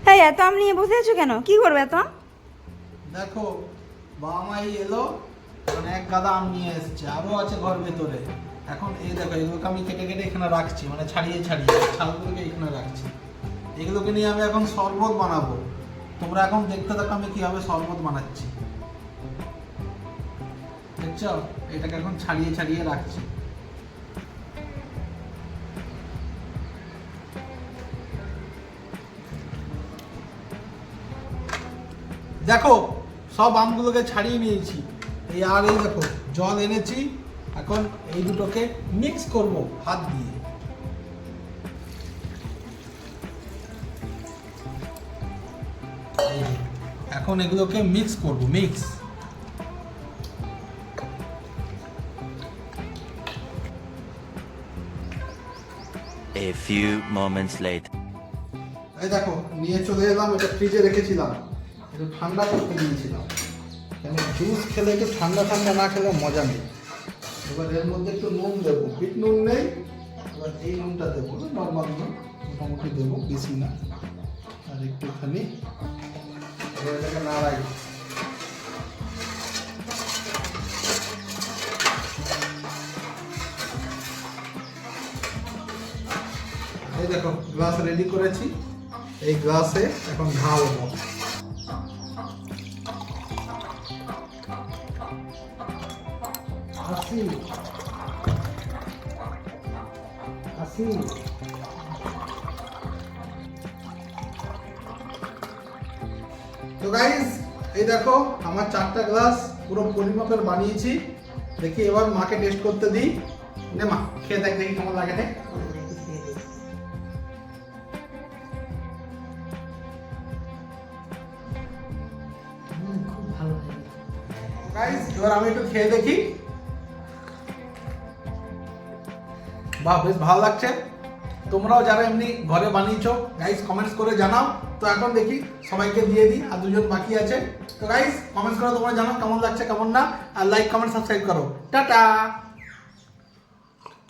হ্যাঁ, এত আম নিয়ে বসে আছো কেন? কি করবে এত আম? দেখো, বাবা মাই এলো, এখন এক গাদা আম নিয়ে এসেছে, আরো আছে ঘর ভেতরে। এখন এই দেখো, এগুলোকে আমি কেটে কেটে এখানে রাখছি, মানে ছাড়িয়ে ছাড়িয়ে ছালগুলোকে এখানে রাখছি। এগুলোকে নিয়ে আমি এখন শরবত বানাবো। তোমরা এখন দেখতে থাকো আমি কিভাবে শরবত বানাচ্ছি। দেখছো, এটাকে এখন ছাড়িয়ে ছাড়িয়ে রাখছি। দেখো, সব আমগুলোকে ছাড়িয়ে নিয়েছি। এই দেখো, জল এনেছি। এখন এই দুটোকে মিক্স করব হাত দিয়ে। এখন এগুলোকে মিক্স করব, mix. A few moments later. এই দেখো, নিয়ে চলে এলাম, এটা ফ্রিজে রেখেছিলাম, একটু ঠান্ডা করতে দিয়েছিলাম। কেন জুস খেলে একটু ঠান্ডা ঠান্ডা না খেলে মজা নেই। এবার এর মধ্যে একটু নুন দেবো, বিট নুন নেই, এবার এই নুনটা দেবো, নর্মাল নুন মোটামুটি দেবো, বেশি না। আর একটুখানি এবার এটাকে নাড়াই। এই দেখো, গ্লাস রেডি করেছি, এই গ্লাসে এখন ঢালবো। আসি আসি তো গাইস, এই দেখো আমার 4টা গ্লাস পুরো পরিমাপের বানিয়েছি। দেখি এবার মাকে টেস্ট করতে দিই। নে মা, খেয়ে দেখ, দেখি কেমন লাগে। দেখ খুব ভালো লাগে। গাইস, এবার আমি একটু খেয়ে দেখি। বাহ, বেশ ভালো লাগছে। তোমরাও যারা এমনি ঘরে বানিয়েছো গাইস, কমেন্টস করে জানাও। তো এখন দেখি সবাইকে দিয়ে দিই, আর দুজন বাকি আছে। তো গাইস, কমেন্টস করে তোমরা জানাও কেমন লাগছে কেমন না, আর লাইক কমেন্ট সাবস্ক্রাইব করো। টাটা।